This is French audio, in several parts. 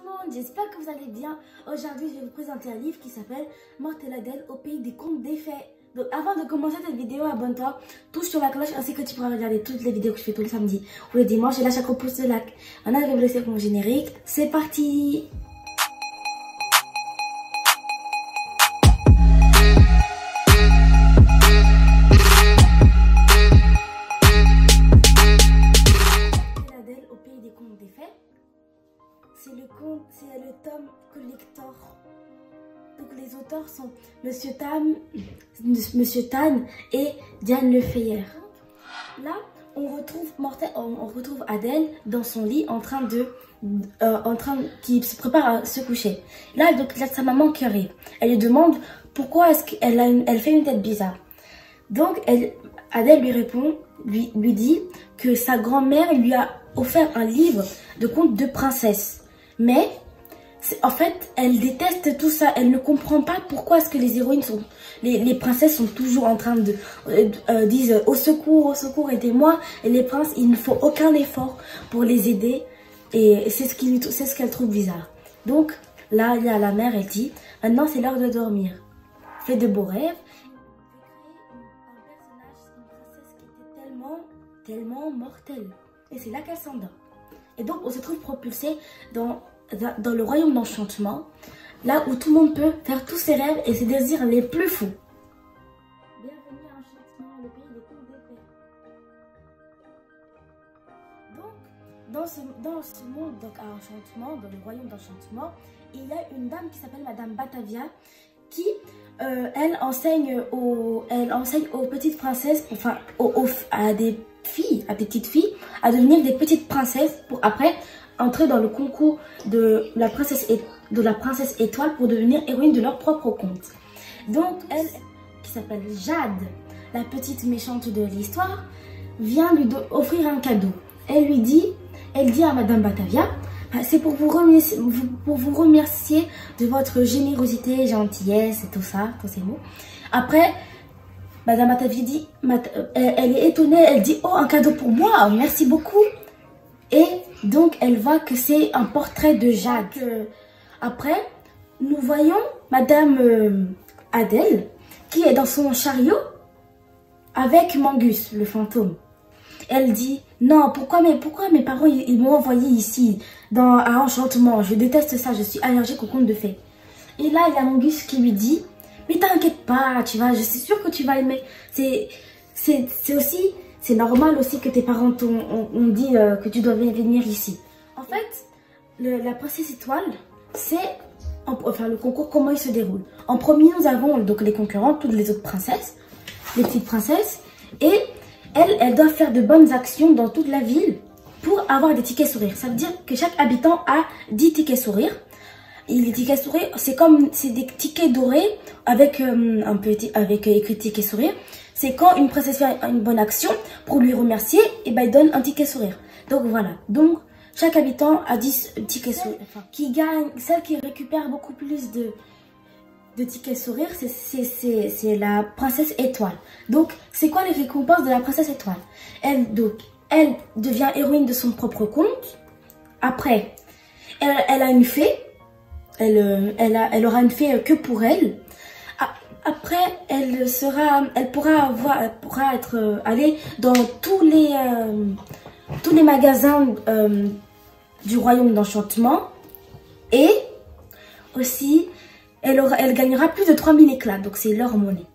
monde, j'espère que vous allez bien. Aujourd'hui, je vais vous présenter un livre qui s'appelle Mortelle Adèle au pays des contes défaits. Donc avant de commencer cette vidéo, abonne-toi, touche sur la cloche ainsi que tu pourras regarder toutes les vidéos que je fais tous les samedis ou les dimanches et lâche un gros pouce de like. Maintenant, je vais vous laisser avec mon générique. C'est parti! Adèle au pays des contes défaits. C'est le tome collector. Donc les auteurs sont Monsieur Tan et Diane Lefeyer. Là, on retrouve Adèle dans son lit qui se prépare à se coucher. Là, donc, il y a sa maman qui arrive. Elle lui demande pourquoi est-ce qu'elle fait une tête bizarre. Donc Adèle lui répond, lui dit que sa grand-mère lui a offert un livre de contes de princesses. Mais en fait, elle déteste tout ça. Elle ne comprend pas pourquoi est-ce que les héroïnes les princesses sont toujours en train de disent au secours, aidez-moi. Et les princes, il ne faut aucun effort pour les aider. Et c'est ce qu'elle trouve bizarre. Donc là, il y a la mère, elle dit maintenant c'est l'heure de dormir. Fais de beaux rêves. Un personnage, une princesse qui était tellement mortelle. Et c'est là qu'elle s'endort. Et donc on se trouve propulsé dans le royaume d'enchantement, là où tout le monde peut faire tous ses rêves et ses désirs les plus fous. Bienvenue à Enchantement, le pays des contes défaits. Donc, dans ce monde, donc à Enchantement, dans le royaume d'enchantement, il y a une dame qui s'appelle Madame Batavia, qui elle enseigne aux petites princesses, enfin à des petites filles, à devenir des petites princesses pour après entrer dans le concours de la princesse étoile pour devenir héroïne de leur propre conte. Donc elle, qui s'appelle Jade, la petite méchante de l'histoire, vient lui offrir un cadeau. Elle dit à Madame Batavia, c'est pour vous remercier de votre générosité, gentillesse et tout ça, tous ces mots. Après, Madame Batavia dit, elle est étonnée, elle dit, oh, un cadeau pour moi, merci beaucoup. Et donc, elle voit que c'est un portrait de Jade. Après, nous voyons Madame Adèle qui est dans son chariot avec Mangus, le fantôme. Elle dit, non, pourquoi mes parents ils m'ont envoyé ici à Enchantement? Je déteste ça, je suis allergique aux contes de fées. Et là, il y a Mangus qui lui dit, mais t'inquiète pas, tu vois, je suis sûre que tu vas aimer. C'est normal aussi que tes parents t'ont dit que tu dois venir ici. En fait, la princesse étoile, c'est le concours, comment il se déroule. En premier, nous avons donc les concurrents, toutes les autres princesses, les petites princesses, et elles doivent faire de bonnes actions dans toute la ville pour avoir des tickets sourires. Ça veut dire que chaque habitant a 10 tickets sourires. Et les tickets sourires, c'est des tickets dorés avec écrit ticket sourire. C'est quand une princesse fait une bonne action, pour lui remercier, et ben il donne un ticket sourire. Donc voilà. Donc chaque habitant a 10 tickets sourires. Qui gagne, celle qui récupère beaucoup plus de tickets sourires, c'est la princesse étoile. Donc c'est quoi les récompenses de la princesse étoile? Elle devient héroïne de son propre conte. Après, elle a une fée. Elle aura une fée que pour elle. Après, elle pourra aller dans tous les magasins du royaume d'enchantement. Et aussi, elle gagnera plus de 3000 éclats. Donc, c'est leur monnaie.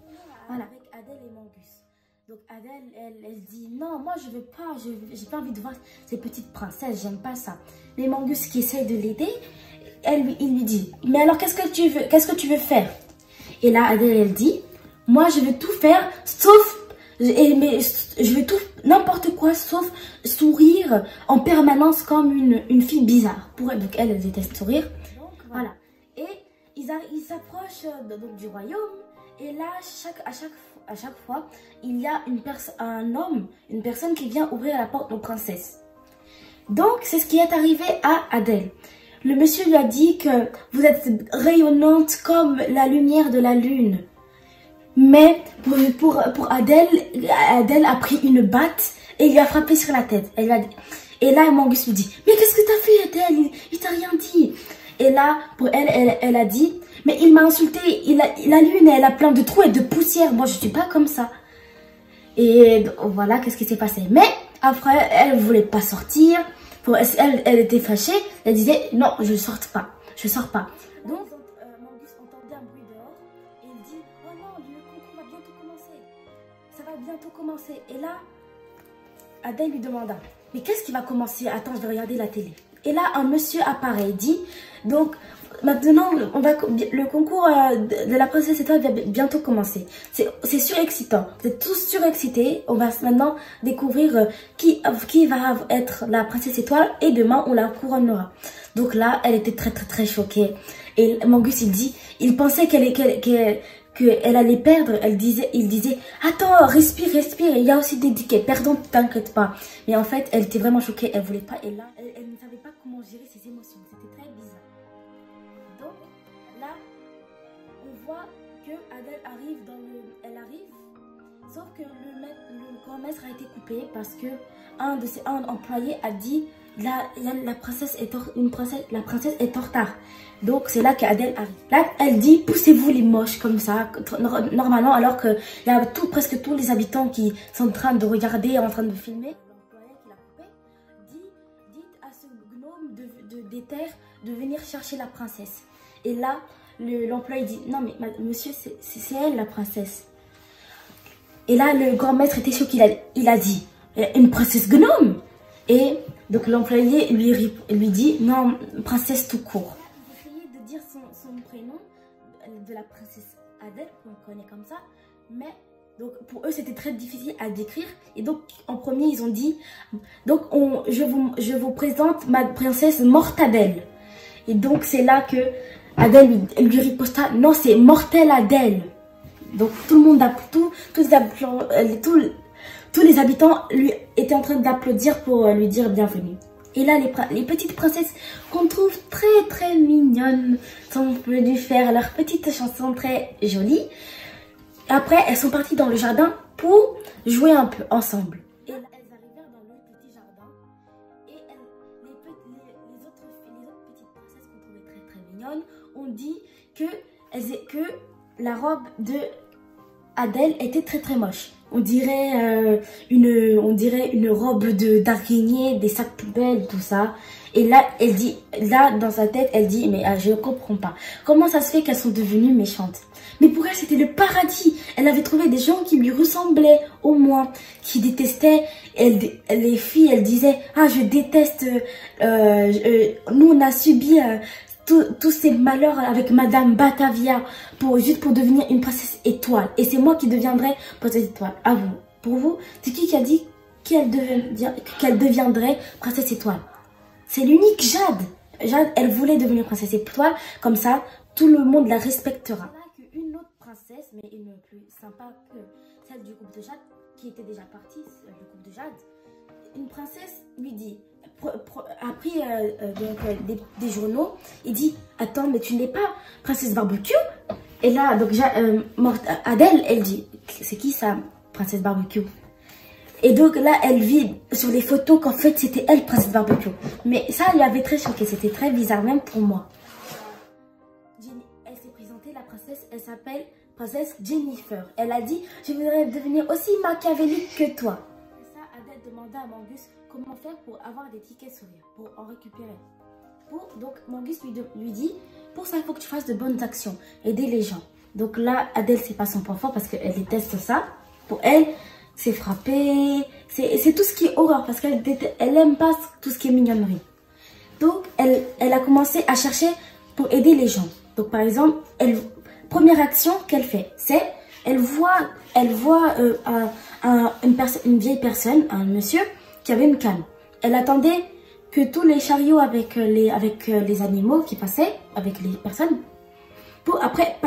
Voilà, avec Adèle et Mangus. Donc, Adèle, elle dit, non, moi, je veux pas, j'ai pas envie de voir ces petites princesses, j'aime pas ça. Mais Mangus, qui essaie de l'aider, il lui dit, mais alors, qu'est-ce que tu veux faire? Et là, Adèle, elle dit, moi, je vais tout faire, je vais tout, n'importe quoi, sauf sourire en permanence comme une fille bizarre. Pour elle, donc elle déteste sourire. Donc, voilà. Et ils s'approchent du royaume. Et là, à chaque fois, il y a une personne qui vient ouvrir la porte aux princesses. Donc, c'est ce qui est arrivé à Adèle. Le monsieur lui a dit que vous êtes rayonnante comme la lumière de la lune. Mais pour Adèle, Adèle a pris une batte et il lui a frappé sur la tête. Et là, Mangus lui dit, mais qu'est-ce que t'as fait, Adèle? Il t'a rien dit. là, pour elle a dit, mais il m'a insulté, la lune, elle a plein de trous et de poussière. Moi, je suis pas comme ça. Et voilà, qu'est-ce qui s'est passé. Mais après, elle voulait pas sortir. Elle était fâchée. Elle disait, non, je sors pas. Je sors pas. Donc, Mangus entendait un bruit dehors. Et il dit, oh non, le concours va bientôt commencer. Ça va bientôt commencer. Et là, Adèle lui demanda, mais qu'est-ce qui va commencer? Attends, je vais regarder la télé. Et là, un monsieur apparaît et dit, donc, maintenant, le concours de la princesse étoile va bientôt commencer. C'est surexcitant. Vous êtes tous surexcités. On va maintenant découvrir qui va être la princesse étoile et demain, on la couronnera. Donc là, elle était très choquée. Et Mangus, il pensait qu'elle allait perdre. Il disait, attends, respire, il y a aussi des tickets, pardon, t'inquiète pas. Mais en fait, elle était vraiment choquée, elle voulait pas, et là, elle ne savait pas comment gérer ses émotions, c'était très bizarre. Donc, là, on voit que Adèle arrive elle arrive, sauf que le grand maître a été coupé parce que un employé a dit, la princesse est en retard. Donc c'est là qu'Adèle arrive. Là elle dit, poussez-vous les moches comme ça, normalement, alors que il y a presque tous les habitants qui sont en train de regarder, en train de filmer. L'employé qui l'a coupé dites à ce gnome des terres de venir chercher la princesse. Et là l'employé dit, non mais monsieur, c'est elle la princesse. Et là le grand maître était choqué, il a dit, une princesse gnome. Et donc l'employé lui dit, non, princesse tout court. J'ai essayé de dire son prénom de la princesse Adèle, qu'on connaît comme ça, mais donc pour eux c'était très difficile à décrire. Et donc en premier ils ont dit, donc je vous présente ma princesse Mortadelle. Et donc c'est là que Adèle lui riposta, non, c'est Mortelle Adèle. Donc tout le monde tous les habitants lui étaient en train d'applaudir pour lui dire bienvenue. Et là, les petites princesses qu'on trouve très mignonnes sont venues faire leur petite chanson très jolie. Après, elles sont parties dans le jardin pour jouer un peu ensemble. Et là, elles arrivèrent dans le petit jardin. Et les autres petites princesses qu'on trouvait très mignonnes ont dit que la robe de Adèle était très moche. On dirait une robe d'araignée, des sacs poubelles, tout ça. Et là, dans sa tête, elle dit, mais je comprends pas. Comment ça se fait qu'elles sont devenues méchantes? Mais pour elle, c'était le paradis. Elle avait trouvé des gens qui lui ressemblaient, au moins, qui détestaient. Les filles, elles disaient, ah, je déteste, nous, on a subi tous ces malheurs avec Madame Batavia juste pour devenir une princesse étoile. Et c'est moi qui deviendrai princesse étoile. À vous. Pour vous, c'est qui a dit qu'elle deviendrait princesse étoile? C'est l'unique Jade. Jade, elle voulait devenir princesse étoile. Comme ça, tout le monde la respectera. Une autre princesse, mais une plus sympa que celle du groupe de Jade, qui était déjà partie, du groupe de Jade. Une princesse lui dit, a pris des journaux, il dit, attends, mais tu n'es pas princesse barbecue? Et là, donc Adèle, elle dit, c'est qui ça, princesse barbecue? Et donc là, elle vit sur les photos qu'en fait, c'était elle, princesse barbecue. Mais ça, elle avait très choqué, c'était très bizarre, même pour moi. Elle s'est présentée, la princesse, elle s'appelle princesse Jennifer. Elle a dit, je voudrais devenir aussi machiavélique que toi. Et ça, Adèle demanda à Mangus comment faire pour avoir des tickets sourires, pour en récupérer. Donc Mangus lui dit, pour ça, il faut que tu fasses de bonnes actions, aider les gens. Donc là, Adèle, c'est pas son point fort parce qu'elle déteste ça. Pour elle, c'est frapper, c'est tout ce qui est horreur parce qu'elle aime pas tout ce qui est mignonnerie. Donc, elle a commencé à chercher pour aider les gens. Donc, par exemple, première action qu'elle fait, c'est elle voit une vieille personne, un monsieur qui avait une canne. Elle attendait que tous les chariots avec les animaux qui passaient, avec les personnes, pour après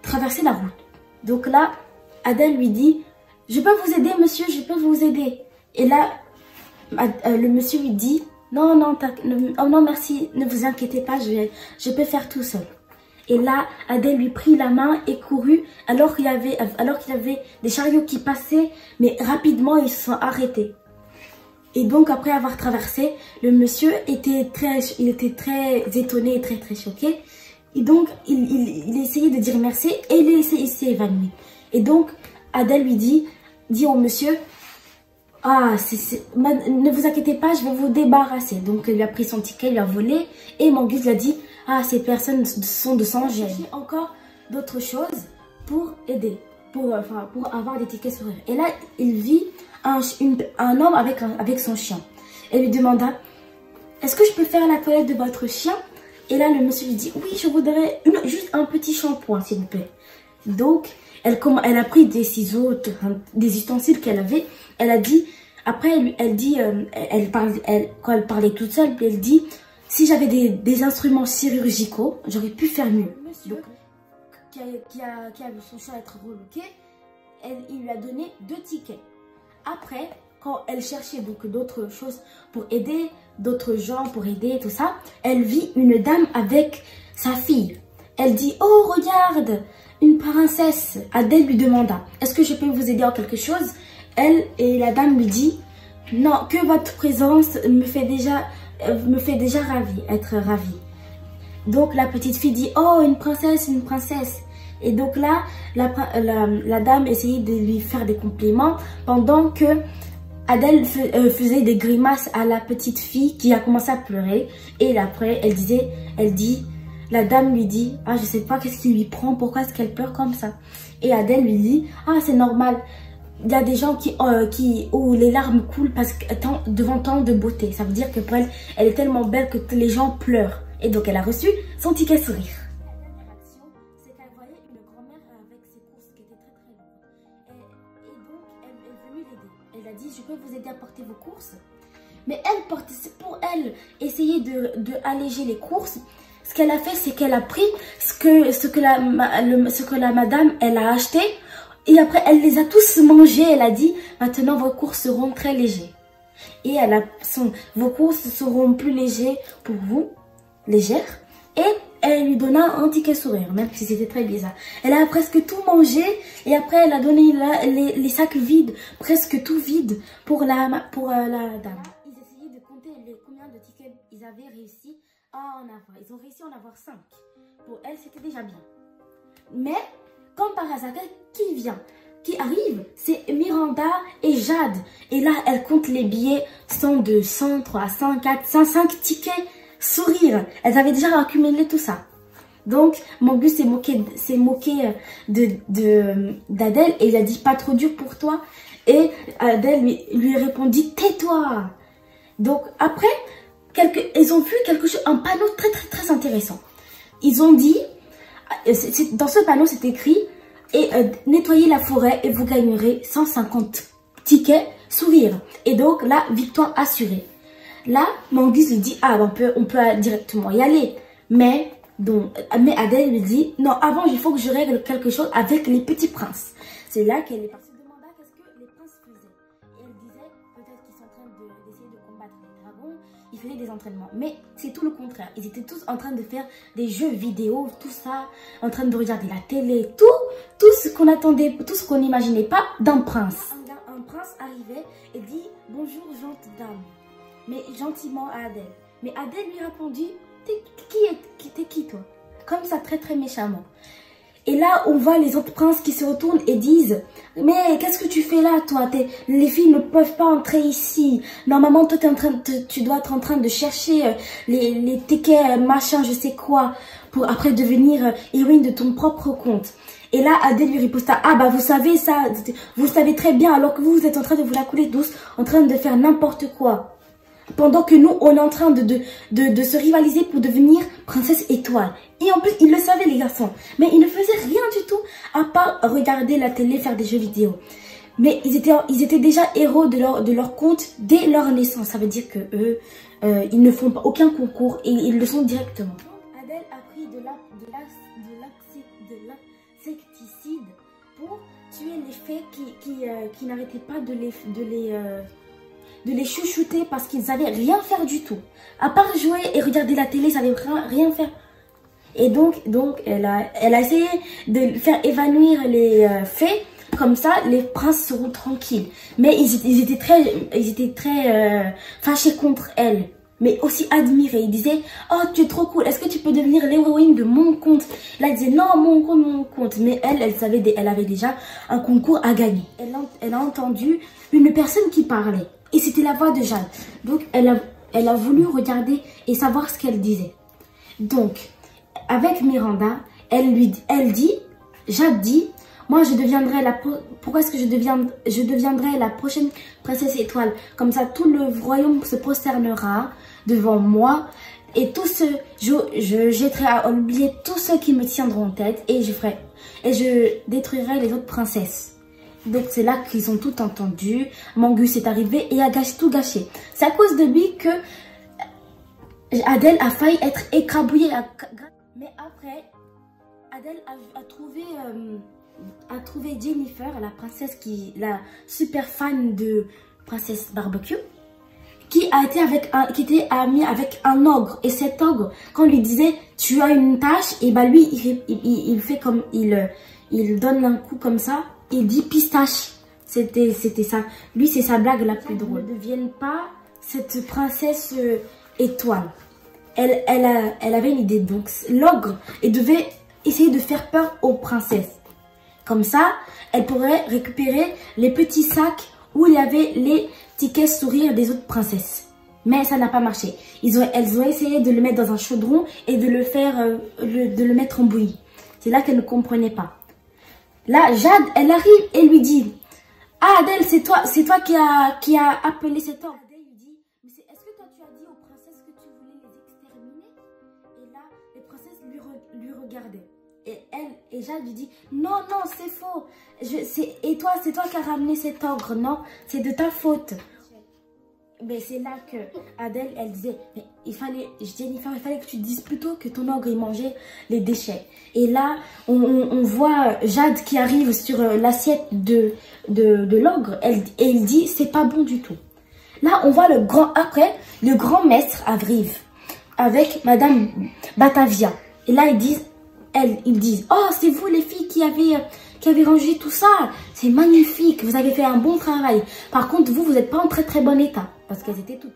traverser la route. Donc là, Adèle lui dit, je peux vous aider monsieur, je peux vous aider. Et là, le monsieur lui dit, non, oh non merci, ne vous inquiétez pas, je peux faire tout seul. Et là, Adèle lui prit la main et courut alors qu'il y avait des chariots qui passaient, mais rapidement ils se sont arrêtés. Et donc après avoir traversé, le monsieur était très étonné et très choqué. Et donc il essayait de dire merci et il s'est évanoui. Et donc Adèle lui dit au monsieur, ah, ne vous inquiétez pas, je vais vous débarrasser. Donc il lui a pris son ticket, il lui a volé. Et Mangus lui a dit, ah, ces personnes sont de sang gêne. Il y a encore d'autres choses pour aider, pour avoir des tickets sourires. Et là, il vit un homme avec son chien. Elle lui demanda, est-ce que je peux faire la toilette de votre chien? Et là, le monsieur lui dit, oui, je voudrais juste un petit shampoing, s'il vous plaît. Donc, elle a pris des ciseaux, des ustensiles qu'elle avait. Elle a dit, après, quand elle parlait toute seule, elle dit, si j'avais des instruments chirurgicaux, j'aurais pu faire mieux. Le monsieur, qui a vu son chat être reloqué, il lui a donné 2 tickets. Après, quand elle cherchait donc d'autres choses pour aider, d'autres gens pour aider, tout ça, elle vit une dame avec sa fille. Elle dit, oh, regarde, une princesse. Adèle lui demanda, est-ce que je peux vous aider en quelque chose? Et la dame lui dit, non, que votre présence me fait déjà être ravie. Donc la petite fille dit, oh, une princesse, une princesse. Et donc là, la dame essayait de lui faire des compliments pendant que Adèle faisait des grimaces à la petite fille qui a commencé à pleurer. Et après, la dame lui dit, ah, je sais pas qu'est-ce qui lui prend, pourquoi est-ce qu'elle pleure comme ça? Et Adèle lui dit, ah, c'est normal. Il y a des gens où les larmes coulent devant tant de beauté. Ça veut dire que pour elle, elle est tellement belle que les gens pleurent. Et donc, elle a reçu son ticket sourire. La dernière action, c'est qu'elle voyait une grand-mère avec ses courses qui étaient très lourdes. Et donc, elle est venue l'aider. Elle a dit, je peux vous aider à porter vos courses? Mais pour elle, essayer de alléger les courses, ce qu'elle a fait, c'est qu'elle a pris ce que la madame, elle a acheté. Et après, elle les a tous mangés. Elle a dit, maintenant, vos courses seront très légers. Et vos courses seront plus légères pour vous, légères. Et elle lui donna un ticket sourire, même si c'était très bizarre. Elle a presque tout mangé. Et après, elle a donné les sacs vides, presque tout vides pour la dame. Ils essayaient de compter combien de tickets ils avaient réussi à en avoir. Ils ont réussi à en avoir 5. Pour elle, c'était déjà bien. Mais, comme par hasard, qui arrive, c'est Miranda et Jade. Et là, elle compte les billets, sont de 100, 300, 400, 5 tickets sourire. Elles avaient déjà accumulé tout ça. Donc, Mangus s'est moqué d'Adèle et il a dit, pas trop dur pour toi. Et Adèle lui répondit, tais-toi. Donc, après, ils ont vu un panneau très intéressant. Ils ont dit, dans ce panneau, c'est écrit, et nettoyez la forêt et vous gagnerez 150 tickets sourire. Et donc, la victoire assurée. Là, Mangus lui dit, ah, on peut directement y aller. Mais Adèle lui dit, non, avant, il faut que je règle quelque chose avec les petits princes. C'est là qu'elle est partie. Elle se demanda qu'est-ce que les princes faisaient. Et elle disait, peut-être qu'ils sont en train d'essayer de combattre les dragons. Ils faisaient des entraînements. Mais c'est tout le contraire. Ils étaient tous en train de faire des jeux vidéo, tout ça, en train de regarder la télé, tout ce qu'on attendait, tout ce qu'on n'imaginait pas d'un prince. Un prince arrivait et dit, bonjour, gentille dame. Mais gentiment à Adèle. Mais Adèle lui répondit, t'es qui toi? Comme ça, très méchamment. Et là, on voit les autres princes qui se retournent et disent, mais qu'est-ce que tu fais là, toi? Les filles ne peuvent pas entrer ici. Normalement, toi, tu dois être en train de chercher les tickets, machin, je sais quoi, pour après devenir héroïne de ton propre compte. Et là, Adèle lui riposta, ah bah vous savez ça, vous savez très bien, alors que vous êtes en train de vous la couler douce, en train de faire n'importe quoi. Pendant que nous, on est en train de se rivaliser pour devenir princesse étoile. Et en plus, ils le savaient, les garçons. Mais ils ne faisaient rien du tout, à part regarder la télé, faire des jeux vidéo. Mais ils étaient déjà héros de leur compte dès leur naissance. Ça veut dire que eux, ils ne font pas aucun concours et ils le sont directement. Adèle a pris de l'insecticide pour tuer les fées qui n'arrêtaient pas de les chouchouter parce qu'ils savaient rien faire du tout. À part jouer et regarder la télé, ils savaient rien faire. Et donc elle a essayé de faire évanouir les fées Comme ça, les princes seront tranquilles. Mais ils étaient très fâchés contre elle. Mais aussi admirés. Ils disaient, oh, tu es trop cool. Est-ce que tu peux devenir l'héroïne de mon conte? Là, elle disait, non, mon conte. Mais elle avait déjà un concours à gagner. Elle a entendu une personne qui parlait. Et c'était la voix de Jade. Donc, elle a voulu regarder et savoir ce qu'elle disait. Donc, avec Miranda, Jade dit, moi je deviendrai pourquoi est-ce que je deviendrai la prochaine princesse étoile? Comme ça, tout le royaume se prosternera devant moi et je jetterai à oublier tous ceux qui me tiendront en tête et je détruirai les autres princesses. Donc c'est là qu'ils ont tout entendu. Mangus est arrivé et a tout gâché. C'est à cause de lui que Adèle a failli être écrabouillée. Mais après, Adèle a trouvé Jennifer, la princesse la super fan de Princesse Barbecue, qui était amie avec un ogre. Et cet ogre, quand on lui disait tu as une tâche, et bah lui il fait comme il donne un coup comme ça, il dit pistache. C'était ça. Lui, c'est sa blague la plus drôle. Ne devienne pas cette princesse étoile. Elle avait une idée. Donc l'ogre, elle devait essayer de faire peur aux princesses. Comme ça, elle pourrait récupérer les petits sacs où il y avait les tickets sourires des autres princesses. Mais ça n'a pas marché. Elles ont essayé de le mettre dans un chaudron et de le mettre en bouillie. C'est là qu'elle ne comprenait pas. Là, Jade, elle arrive et lui dit, ah Adèle, c'est toi qui a appelé cet ogre. Adèle lui dit, mais est-ce que toi tu as dit aux princesses que tu voulais les exterminer? Et là, les princesses lui regardaient. Et Jade lui dit, non, c'est faux. C'est toi qui as ramené cet ogre, non? C'est de ta faute. Mais c'est là que Adèle, elle disait, mais Jennifer, il fallait que tu dises plutôt que ton ogre, il mangeait les déchets. Et là, on voit Jade qui arrive sur l'assiette de l'ogre, et il dit, c'est pas bon du tout. Là, on voit le grand maître arrive avec Madame Batavia. Et là, ils disent, oh, c'est vous les filles qui avez rangé tout ça. C'est magnifique, vous avez fait un bon travail. Par contre, vous n'êtes pas en très très bon état. Parce qu'elles étaient toutes.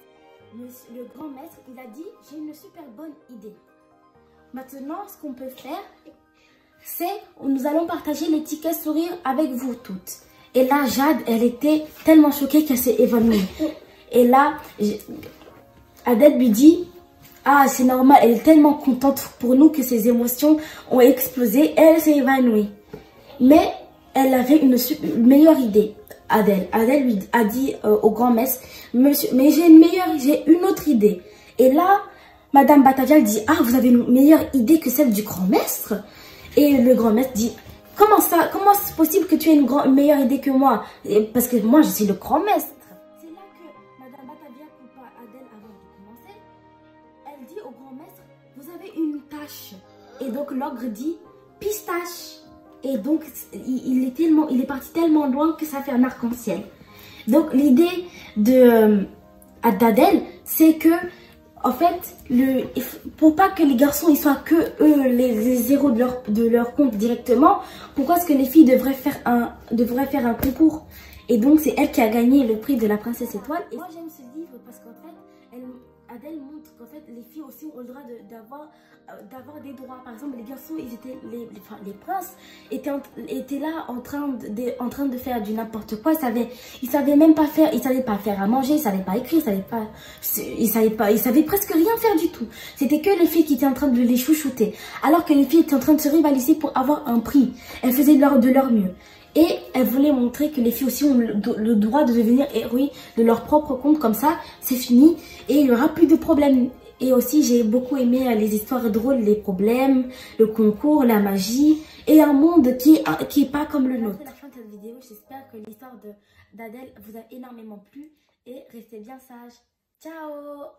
Le grand maître, il a dit, j'ai une super bonne idée. Maintenant, ce qu'on peut faire, c'est, nous allons partager les tickets sourires avec vous toutes. Et là, Jade, elle était tellement choquée qu'elle s'est évanouie. Et là, Adèle lui dit, ah, c'est normal, elle est tellement contente pour nous que ses émotions ont explosé. Elle s'est évanouie. Mais elle avait une meilleure idée, Adèle. Adèle lui a dit au grand maître, monsieur, mais j'ai une autre idée. Et là, Madame Batavia dit, ah, vous avez une meilleure idée que celle du grand maître? Et le grand maître dit, comment c'est possible que tu aies une meilleure idée que moi? Parce que moi, je suis le grand maître. C'est là que Madame Batavia coupa Adèle avant de commencer. Elle dit au grand maître, vous avez une tâche. Et donc l'ogre dit, pistache. Et donc, il est parti tellement loin que ça fait un arc-en-ciel. Donc, l'idée d'Adèle, c'est que, en fait, pour pas que les garçons ils soient que eux, les héros de leur compte directement, pourquoi est-ce que les filles devraient faire un concours? Et donc, c'est elle qui a gagné le prix de la princesse étoile. Et moi, j'aime ce livre parce qu'en fait, Adèle montre qu'en fait, les filles aussi ont le droit d'avoir des droits. Par exemple, les garçons, les princes étaient là en train de faire du n'importe quoi. Ils savaient même pas faire, ils savaient pas faire à manger, ils savaient pas écrire, ils savaient presque rien faire du tout. C'était que les filles qui étaient en train de les chouchouter. Alors que les filles étaient en train de se rivaliser pour avoir un prix. Elles faisaient de leur mieux. Et elle voulait montrer que les filles aussi ont le droit de devenir héroïnes de leur propre compte. Comme ça, c'est fini et il n'y aura plus de problèmes. Et aussi, j'ai beaucoup aimé les histoires drôles, les problèmes, le concours, la magie et un monde qui est pas comme le nôtre. C'est la fin de cette vidéo. J'espère que l'histoire d'Adèle vous a énormément plu et restez bien sages. Ciao!